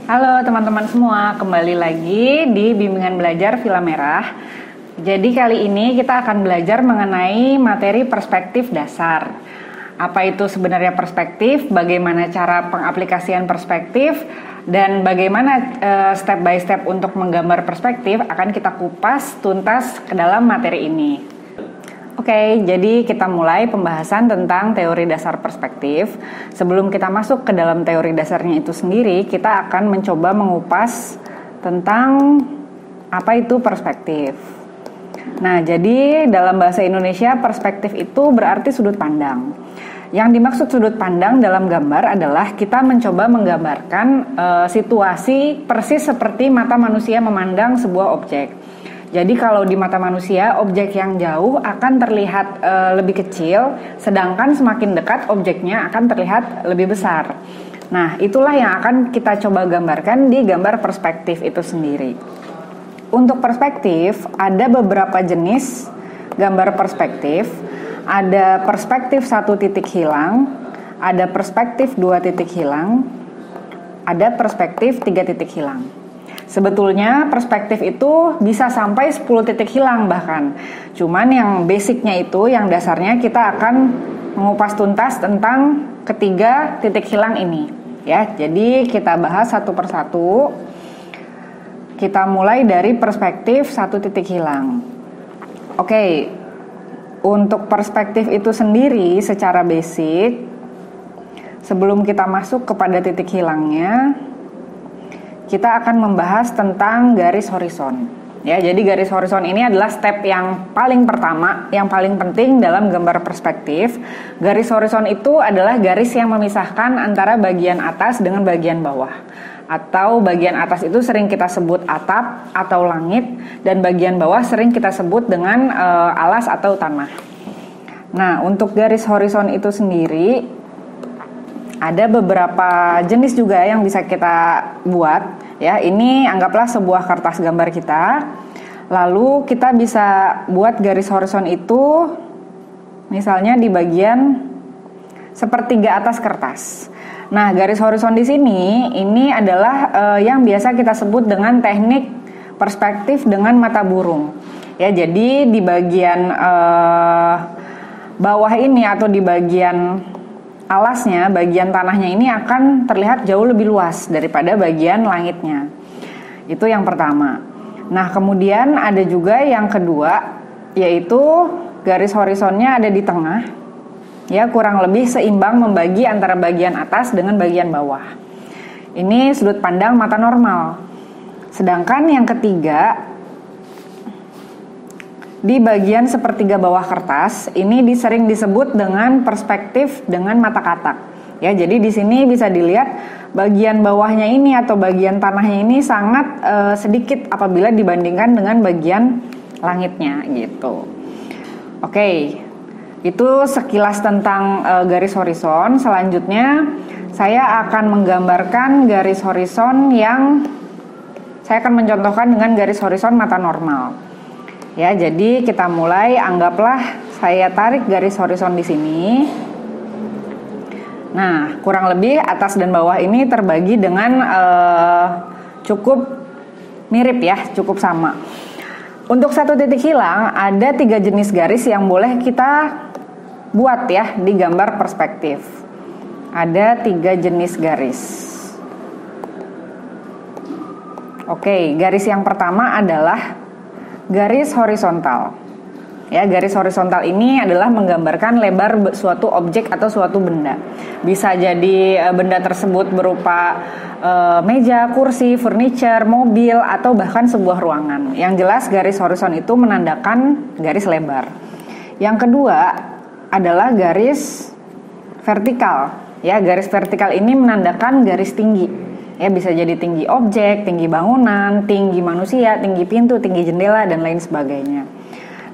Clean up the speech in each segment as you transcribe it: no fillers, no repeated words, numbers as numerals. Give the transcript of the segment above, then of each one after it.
Halo teman-teman semua, kembali lagi di Bimbingan Belajar Villa Merah. Jadi kali ini kita akan belajar mengenai materi perspektif dasar. Apa itu sebenarnya perspektif, bagaimana cara pengaplikasian perspektif, dan bagaimana step by step untuk menggambar perspektif akan kita kupas tuntas ke dalam materi ini. Oke, jadi kita mulai pembahasan tentang teori dasar perspektif. Sebelum kita masuk ke dalam teori dasarnya itu sendiri, kita akan mencoba mengupas tentang apa itu perspektif. Nah, jadi dalam bahasa Indonesia perspektif itu berarti sudut pandang. Yang dimaksud sudut pandang dalam gambar adalah kita mencoba menggambarkan situasi persis seperti mata manusia memandang sebuah objek. Jadi kalau di mata manusia, objek yang jauh akan terlihat lebih kecil, sedangkan semakin dekat objeknya akan terlihat lebih besar. Nah, itulah yang akan kita coba gambarkan di gambar perspektif itu sendiri. Untuk perspektif, ada beberapa jenis gambar perspektif. Ada perspektif 1 titik hilang, ada perspektif 2 titik hilang, ada perspektif 3 titik hilang. Sebetulnya perspektif itu bisa sampai 10 titik hilang bahkan. Cuman yang basicnya itu, yang dasarnya kita akan mengupas tuntas tentang ketiga titik hilang ini. Ya, jadi kita bahas satu persatu. Kita mulai dari perspektif 1 titik hilang. Oke, untuk perspektif itu sendiri secara basic, sebelum kita masuk kepada titik hilangnya, kita akan membahas tentang garis horizon. Ya, jadi garis horizon ini adalah step yang paling pertama, yang paling penting dalam gambar perspektif. Garis horizon itu adalah garis yang memisahkan antara bagian atas dengan bagian bawah. Atau bagian atas itu sering kita sebut atap atau langit, dan bagian bawah sering kita sebut dengan alas atau tanah. Nah, untuk garis horizon itu sendiri ada beberapa jenis juga yang bisa kita buat. Ya, ini anggaplah sebuah kertas gambar kita. Lalu kita bisa buat garis horizon itu misalnya di bagian sepertiga atas kertas. Nah, garis horizon di sini ini adalah yang biasa kita sebut dengan teknik perspektif dengan mata burung. Ya, jadi di bagian bawah ini atau di bagian alasnya, bagian tanahnya ini akan terlihat jauh lebih luas daripada bagian langitnya. Itu yang pertama. Nah, kemudian ada juga yang kedua, yaitu garis horizonnya ada di tengah. Ya, kurang lebih seimbang membagi antara bagian atas dengan bagian bawah. Ini sudut pandang mata normal. Sedangkan yang ketiga, di bagian sepertiga bawah kertas ini sering disebut dengan perspektif dengan mata katak. Ya, jadi di sini bisa dilihat bagian bawahnya ini atau bagian tanahnya ini sangat sedikit apabila dibandingkan dengan bagian langitnya gitu. Oke, itu sekilas tentang garis horizon. Selanjutnya saya akan menggambarkan garis horizon yang saya akan mencontohkan dengan garis horizon mata normal. Ya, jadi kita mulai, anggaplah saya tarik garis horizon di sini. Nah, kurang lebih atas dan bawah ini terbagi dengan cukup mirip ya, cukup sama. Untuk 1 titik hilang, ada 3 jenis garis yang boleh kita buat ya di gambar perspektif. Ada 3 jenis garis. Oke, garis yang pertama adalah garis horizontal. Ya, garis horizontal ini adalah menggambarkan lebar suatu objek atau suatu benda. Bisa jadi benda tersebut berupa meja, kursi, furniture, mobil, atau bahkan sebuah ruangan. Yang jelas garis horizon itu menandakan garis lebar. Yang kedua adalah garis vertikal. Ya, garis vertikal ini menandakan garis tinggi. Ya, bisa jadi tinggi objek, tinggi bangunan, tinggi manusia, tinggi pintu, tinggi jendela, dan lain sebagainya.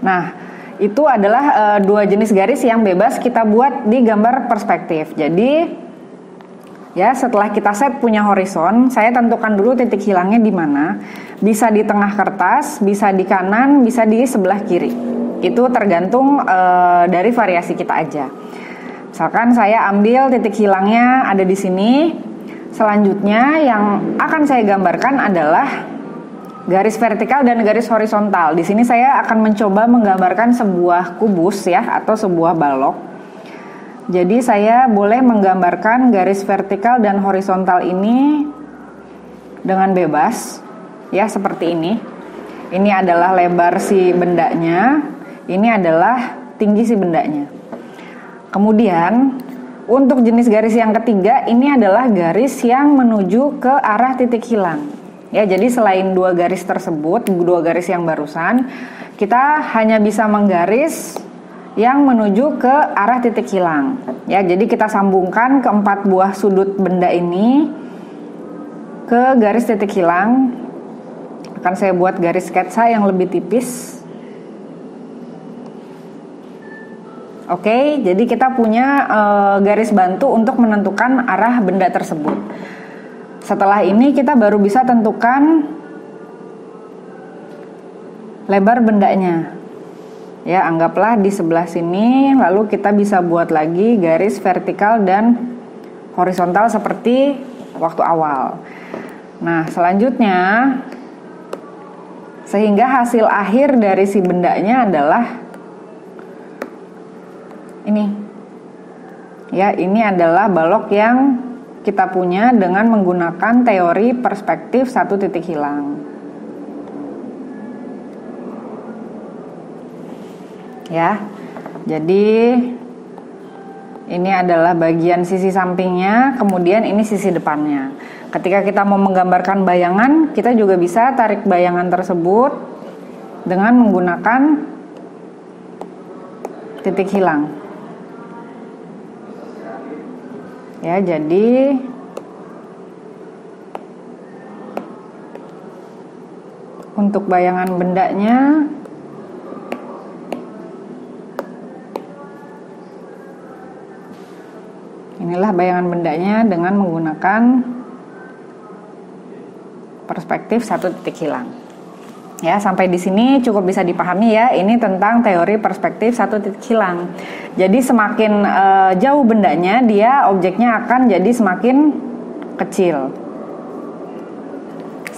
Nah, itu adalah 2 jenis garis yang bebas kita buat di gambar perspektif. Jadi, ya setelah kita set punya horizon, saya tentukan dulu titik hilangnya di mana. Bisa di tengah kertas, bisa di kanan, bisa di sebelah kiri. Itu tergantung dari variasi kita aja. Misalkan saya ambil titik hilangnya ada di sini. Selanjutnya yang akan saya gambarkan adalah garis vertikal dan garis horizontal. Di sini saya akan mencoba menggambarkan sebuah kubus ya, atau sebuah balok. Jadi saya boleh menggambarkan garis vertikal dan horizontal ini dengan bebas ya, seperti ini. Ini adalah lebar si bendanya, ini adalah tinggi si bendanya. Kemudian untuk jenis garis yang ketiga, ini adalah garis yang menuju ke arah titik hilang. Ya, jadi selain dua garis tersebut, dua garis yang barusan, kita hanya bisa menggaris yang menuju ke arah titik hilang. Ya, jadi kita sambungkan keempat buah sudut benda ini ke garis titik hilang. Akan saya buat garis sketsa yang lebih tipis. Oke, jadi kita punya garis bantu untuk menentukan arah benda tersebut. Setelah ini kita baru bisa tentukan lebar bendanya. Ya, anggaplah di sebelah sini, lalu kita bisa buat lagi garis vertikal dan horizontal seperti waktu awal. Nah, selanjutnya, sehingga hasil akhir dari si bendanya adalah ini. Ya, ini adalah balok yang kita punya dengan menggunakan teori perspektif satu titik hilang. Ya. Jadi ini adalah bagian sisi sampingnya, kemudian ini sisi depannya. Ketika kita mau menggambarkan bayangan, kita juga bisa tarik bayangan tersebut dengan menggunakan titik hilang. Ya, jadi untuk bayangan bendanya inilah bayangan bendanya dengan menggunakan perspektif satu titik hilang. Ya, sampai di sini cukup bisa dipahami ya. Ini tentang teori perspektif satu titik hilang. Jadi semakin jauh bendanya, dia objeknya akan jadi semakin kecil.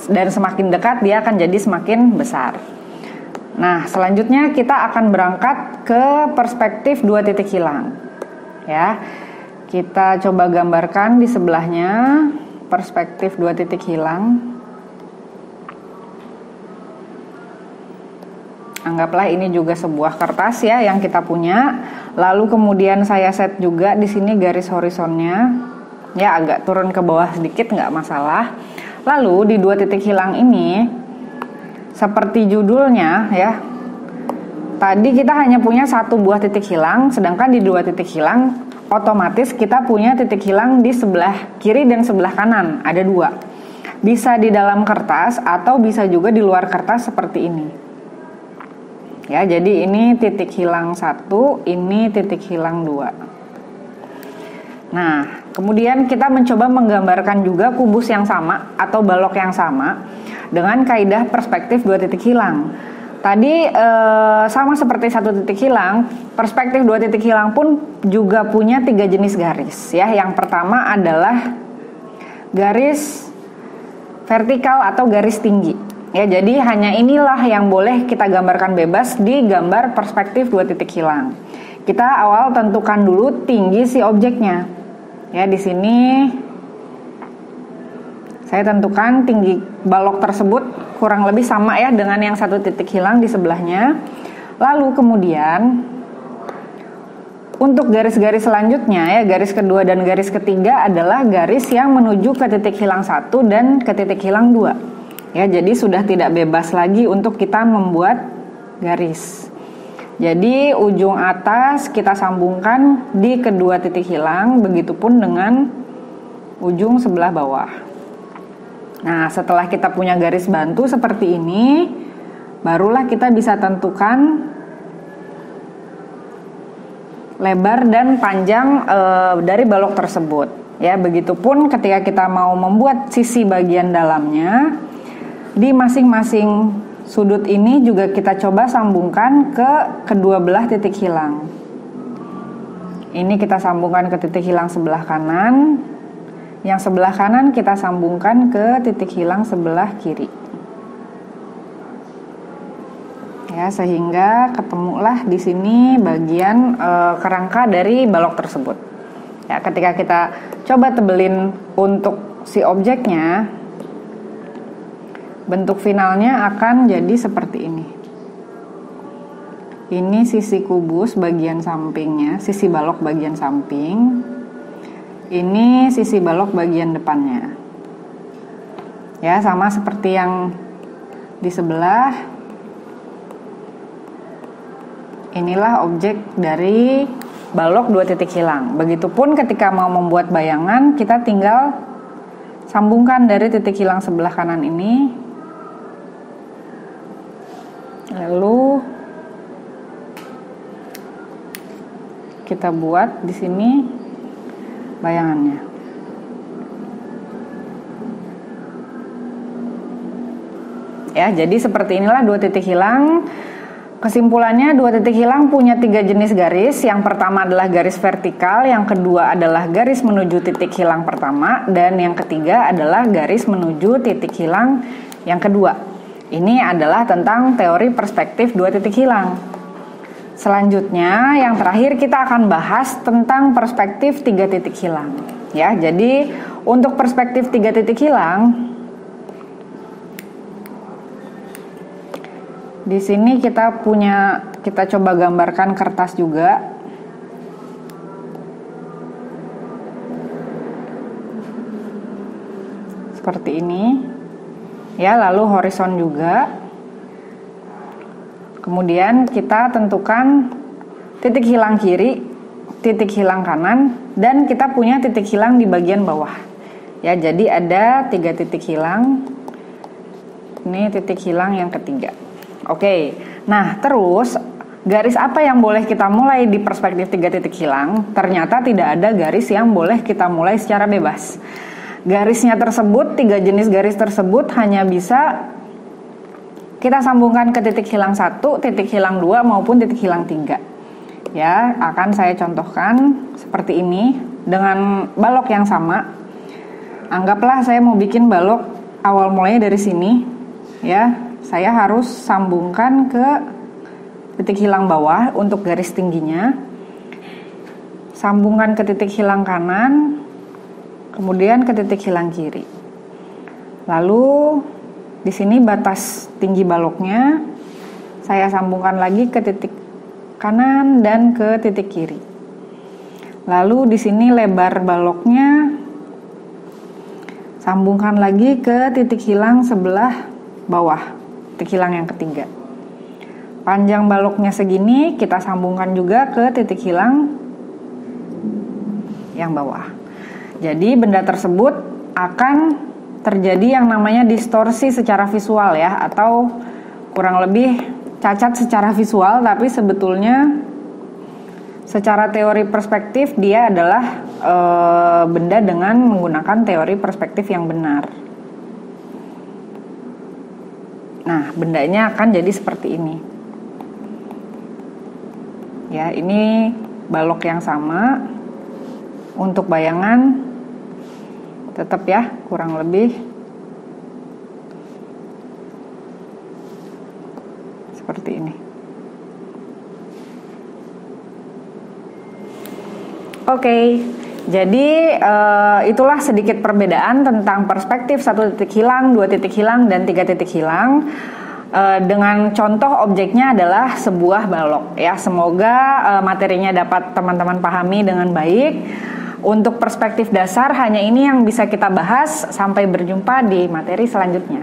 Dan semakin dekat dia akan jadi semakin besar. Nah, selanjutnya kita akan berangkat ke perspektif dua titik hilang. Ya. Kita coba gambarkan di sebelahnya perspektif dua titik hilang. Anggaplah ini juga sebuah kertas ya yang kita punya. Lalu kemudian saya set juga di sini garis horizonnya. Ya, agak turun ke bawah sedikit nggak masalah. Lalu di dua titik hilang ini, seperti judulnya ya, tadi kita hanya punya satu buah titik hilang, sedangkan di dua titik hilang otomatis kita punya titik hilang di sebelah kiri dan sebelah kanan. Ada dua. Bisa di dalam kertas atau bisa juga di luar kertas seperti ini. Ya, jadi ini titik hilang 1, ini titik hilang 2. Nah, kemudian kita mencoba menggambarkan juga kubus yang sama atau balok yang sama dengan kaidah perspektif dua titik hilang. Tadi sama seperti satu titik hilang, perspektif dua titik hilang pun juga punya 3 jenis garis. Ya, yang pertama adalah garis vertikal atau garis tinggi. Ya, jadi hanya inilah yang boleh kita gambarkan bebas di gambar perspektif dua titik hilang. Kita awal tentukan dulu tinggi si objeknya. Ya, di sini saya tentukan tinggi balok tersebut kurang lebih sama ya dengan yang satu titik hilang di sebelahnya. Lalu kemudian untuk garis-garis selanjutnya ya, garis kedua dan garis ketiga adalah garis yang menuju ke titik hilang 1 dan ke titik hilang 2. Ya, jadi sudah tidak bebas lagi untuk kita membuat garis. Jadi ujung atas kita sambungkan di kedua titik hilang, begitupun dengan ujung sebelah bawah. Nah, setelah kita punya garis bantu seperti ini, barulah kita bisa tentukan lebar dan panjang dari balok tersebut. Ya, begitupun ketika kita mau membuat sisi bagian dalamnya, di masing-masing sudut ini juga kita coba sambungkan ke kedua belah titik hilang. Ini kita sambungkan ke titik hilang sebelah kanan. Yang sebelah kanan kita sambungkan ke titik hilang sebelah kiri. Ya, sehingga ketemulah di sini bagian kerangka dari balok tersebut. Ya, ketika kita coba tebelin untuk si objeknya, bentuk finalnya akan jadi seperti ini. Ini sisi kubus bagian sampingnya, sisi balok bagian samping. Ini sisi balok bagian depannya. Ya, sama seperti yang di sebelah. Inilah objek dari balok dua titik hilang. Begitupun ketika mau membuat bayangan, kita tinggal sambungkan dari titik hilang sebelah kanan ini. Lalu kita buat di sini bayangannya. Ya, jadi seperti inilah dua titik hilang. Kesimpulannya, dua titik hilang punya 3 jenis garis. Yang pertama adalah garis vertikal, yang kedua adalah garis menuju titik hilang pertama, dan yang ketiga adalah garis menuju titik hilang yang kedua. Ini adalah tentang teori perspektif dua titik hilang. Selanjutnya, yang terakhir kita akan bahas tentang perspektif 3 titik hilang. Ya, jadi untuk perspektif 3 titik hilang, di sini kita coba gambarkan kertas juga. Seperti ini. Ya, lalu horizon juga. Kemudian kita tentukan titik hilang kiri, titik hilang kanan, dan kita punya titik hilang di bagian bawah. Ya, jadi ada 3 titik hilang. Ini titik hilang yang ketiga. Oke, nah terus garis apa yang boleh kita mulai di perspektif 3 titik hilang? Ternyata tidak ada garis yang boleh kita mulai secara bebas. Garisnya tersebut, 3 jenis garis tersebut hanya bisa kita sambungkan ke titik hilang 1, titik hilang 2, maupun titik hilang 3. Ya, akan saya contohkan seperti ini dengan balok yang sama. Anggaplah saya mau bikin balok awal mulanya dari sini. Ya, saya harus sambungkan ke titik hilang bawah untuk garis tingginya. Sambungkan ke titik hilang kanan, kemudian ke titik hilang kiri. Lalu di sini batas tinggi baloknya saya sambungkan lagi ke titik kanan dan ke titik kiri. Lalu di sini lebar baloknya sambungkan lagi ke titik hilang sebelah bawah, titik hilang yang ketiga. Panjang baloknya segini, kita sambungkan juga ke titik hilang yang bawah. Jadi benda tersebut akan terjadi yang namanya distorsi secara visual ya, atau kurang lebih cacat secara visual, tapi sebetulnya secara teori perspektif dia adalah benda dengan menggunakan teori perspektif yang benar. Nah, bendanya akan jadi seperti ini. Ya, ini balok yang sama. Untuk bayangan tetap ya, kurang lebih seperti ini. Oke, jadi itulah sedikit perbedaan tentang perspektif 1 titik hilang, 2 titik hilang, dan 3 titik hilang. Dengan contoh objeknya adalah sebuah balok. Ya, semoga materinya dapat teman-teman pahami dengan baik. Untuk perspektif dasar hanya ini yang bisa kita bahas. Sampai berjumpa di materi selanjutnya.